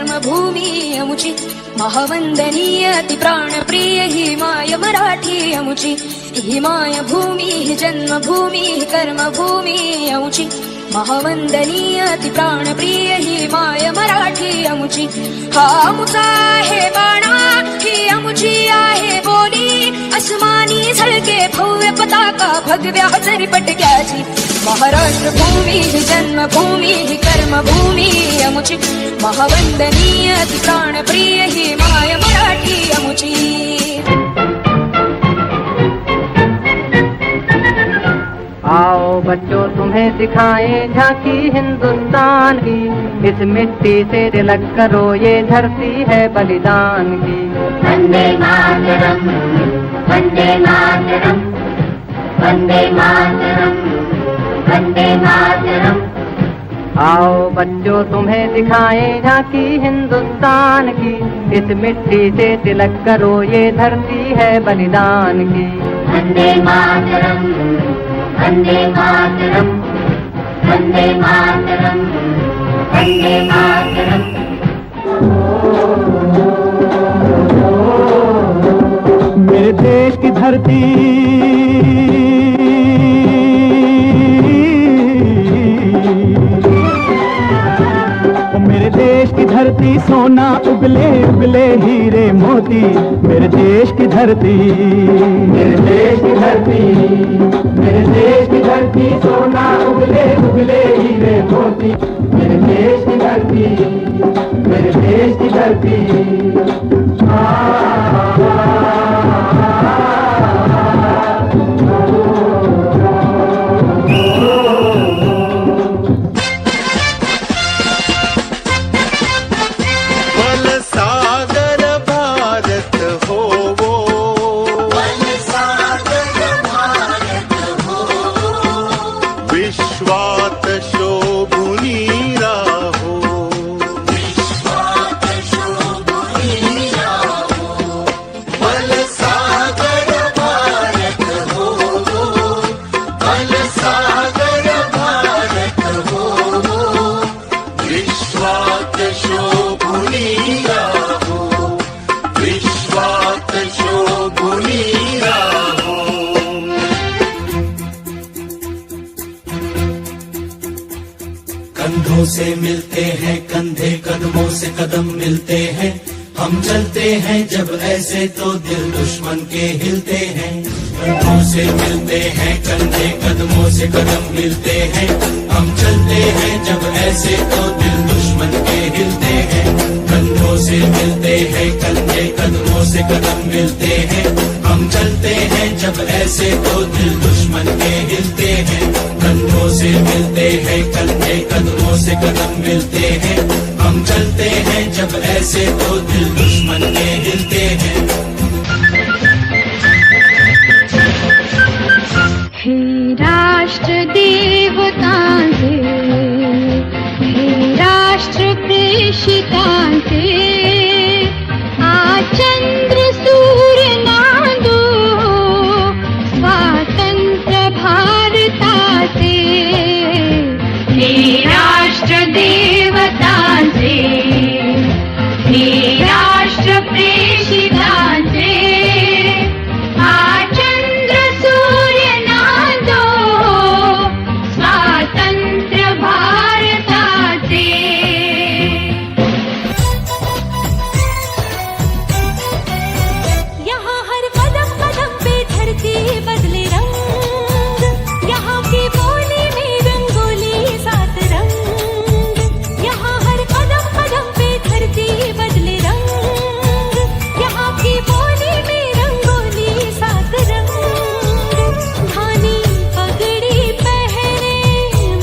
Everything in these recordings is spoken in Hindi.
कर्मभूमी अमुची महावंदनीय अति प्राणप्रिय ही माय मराठी अमुची ही मायभूमी ही जन्मभूमी ही कर्मभूमी अमुची महावंदनीय अति प्राणप्रिय ही माय मराठी अमुची हा अमुचा आहे बाणा ही अमुची आहे बोली अस्मानी झळके भव्य पताका भगव्या पटक्याची महाराष्ट्र भूमी ही जन्मभूमी ही कर्मभूमी अमुची महावंदनीय अति प्राणप्रिय ही माय मराठी अमुची। आओ बच्चों तुम्हें दिखाएं झांकी हिंदुस्तान की, इस मिट्टी से तिलक करो ये धरती है बलिदान की। वंदे मातरम वंदे मातरम वंदे मातरम वंदे मातरम। आओ बच्चों तुम्हें दिखाएं झांकी हिंदुस्तान की, इस मिट्टी से तिलक करो ये धरती है बलिदान की। वंदे मातरम वंदे मातरम वंदे मातरम वंदे मातरम। मेरे देश की धरती मेरे देश की धरती सोना उगले उगले हीरे मोती। मेरे देश की धरती मेरे देश की धरती मेरे देश की धरती सोना उगले उगले हीरे मोती। मेरे देश की धरती मेरे देश की धरती। कंधों से मिलते हैं कंधे कदमों से कदम मिलते हैं, हम चलते हैं जब ऐसे तो दिल दुश्मन के हिलते हैं। कंधों से मिलते हैं कंधे कदमों से कदम मिलते हैं, हम चलते हैं जब ऐसे तो दिल दुश्मन के हिलते हैं। कंधों से मिलते हैं कंधे कदमों से कदम मिलते हैं, हम चलते हैं जब ऐसे तो दिल दुश्मन के हिलते हैं। कंधों से मिलते हैं कंधे कदमों से कदम मिलते हैं, हम चलते हैं जब ऐसे तो दिल दुश्मन के हिलते हैं। हे राष्ट्र देवतांचे हे राष्ट्र प्रेषितांचे आज चंद्र सूर्य नांदो स्वातंत्र्य भारताचे। हे राष्ट्र देवतांचे हे राष्ट्र प्रेषितांचे आज चंद्र सूर्य नांदो स्वातंत्र्य भारताचे। यहाँ हर कदम कदम पे धरती बदले रंग, यहाँ की बोली में रंगोली सात रंग। यहाँ हर कदम कदम पे धरती बदले रंग, यहाँ की बोली में रंगोली सात रंग। धानी पगड़ी पहने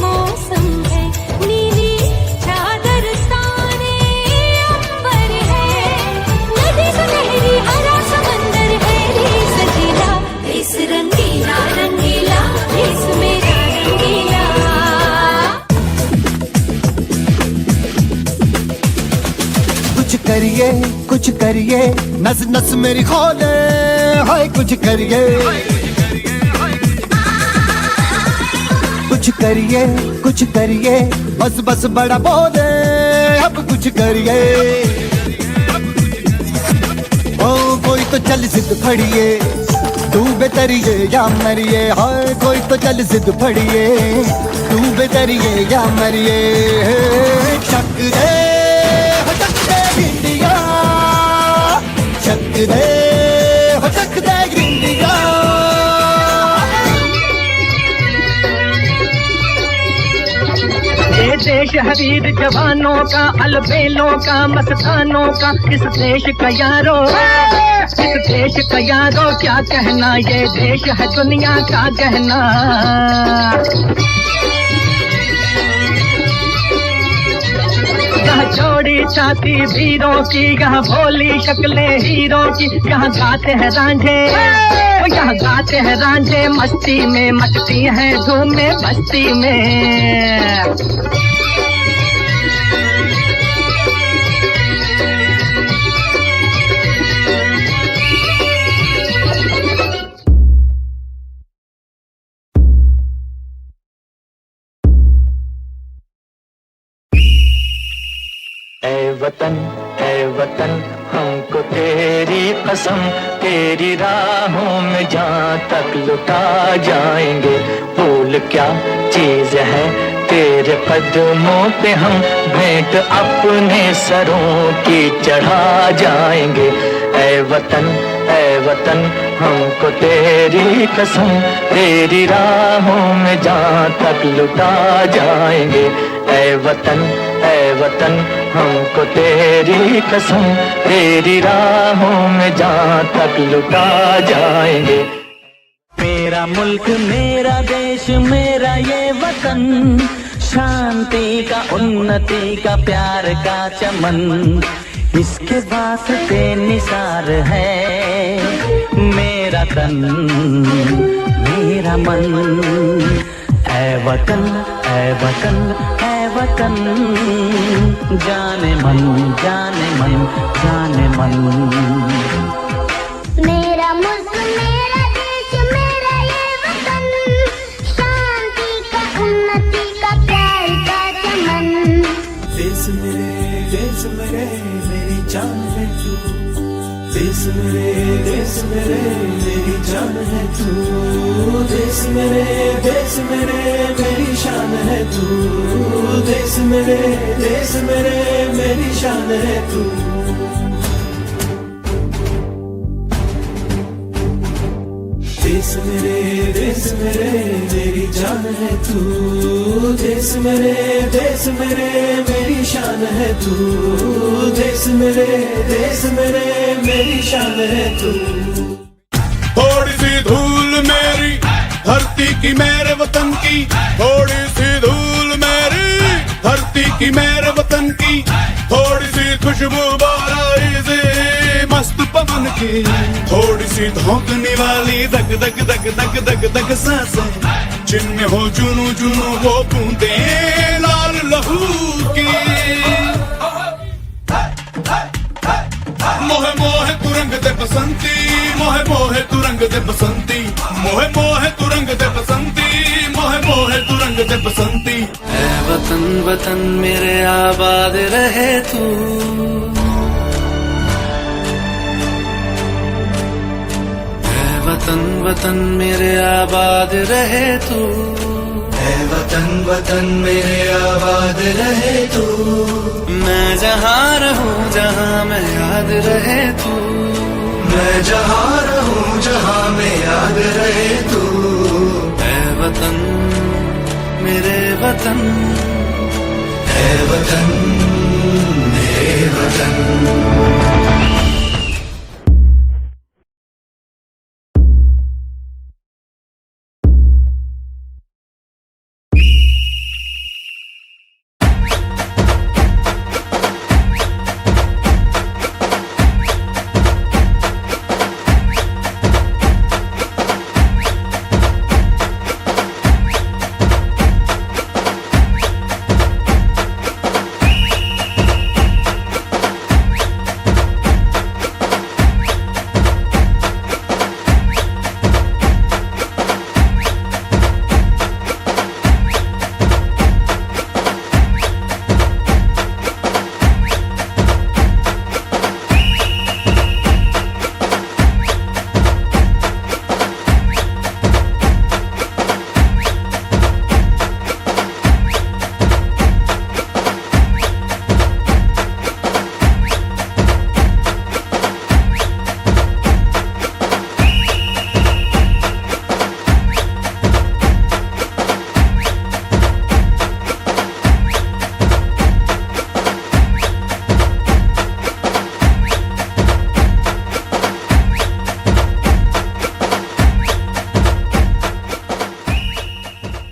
मौसम है, नीली चादर ताने अंबर है। नदी सुनहरी हरा समंदर है रे सजीला, इस रंगीला रंगीला इस मेरा रंगीला। कुछ करिए नस नस मेरी खोले हाय कुछ करिए कुछ करिए बस बस बड़ा बोले अब कुछ करिए। ओ कोई तो चल जिद फड़िए, तू बेतरिए या मरिए। हाय कोई तो चल जिद फड़िए, तू बेतरिए या मरिए। चक दे हो चक दे गिंडिया, चक दे हो चक दे गिंडिया। ये देश है वीर जवानों का, अलबेलों का, मस्तानों का। इस देश का यारो, इस देश का यारो क्या कहना, ये देश है दुनिया का गहना। यहाँ चौड़ी छाती वीरों की, यहाँ भोली शक्लें हीरों की। यहाँ गाते हैं रांझे, यहाँ गाते हैं रांझे मस्ती में, मचती हैं धूमें बस्ती में। ऐ वतन हमको तेरी कसम, तेरी राहों में जहाँ तक लुटा जाएंगे। भूल क्या चीज है तेरे कदमों पे, हम भेंट अपने सरों की चढ़ा जाएंगे। ऐ वतन हमको तेरी कसम, तेरी राहों में जहाँ तक लुटा जाएंगे। ऐ वतन हमको तेरी कसम, तेरी राहों में जहाँ तक लुटा जाएंगे। मेरा मुल्क मेरा देश मेरा ये वतन, शांति का उन्नति का प्यार का चमन, इसके वास्ते निसार है मेरा तन मेरा मन। ऐ वतन ऐ वतन ऐ वतन, जाने मन जाने मन जाने मन। मेरा मुल्क मेरा देश मेरा ये वतन, शांति का उन्नति का प्यार का चमन। देश मेरे मेरी जान है तू। देश मेरे मेरी जान है तू। देश मेरे मेरी शान है तू। देश मेरे मेरी शान है तू। देश मेरे मेरी जान है तू। देश मेरे मेरी शान है तू। देश मेरे मेरी शान है तू। थोड़ी सी धूल मेरी धरती की मेरे वतन की, थोड़ी सी धूल मेरी धरती की मेरे वतन की, थोड़ी सी खुशबू बाराई से मस्त पवन की, थोड़ी सी धोकने वाली दग दग दग दग दग दग सांसें, जिनमें हो जुनू जुनू वो बूंदे लाल लहू की। मोहे मोहे तुरंग दे बसंती, मोहे मोहे तुरंग दे बसंती, मोहे मोहे तुरंग दे बसंती, मोहे मोहे तुरंग दे बसंती। ऐ वतन वतन मेरे आबाद रहे तू। ऐ वतन वतन मेरे आबाद रहे तू। ऐ वतन वतन मेरे आबाद रहे तू। मैं जहाँ रहूं जहाँ मैं याद रहे तू। मैं जहाँ रहूं जहाँ मैं याद रहे तू। ऐ वतन मेरे वतन, ऐ वतन मेरे वतन।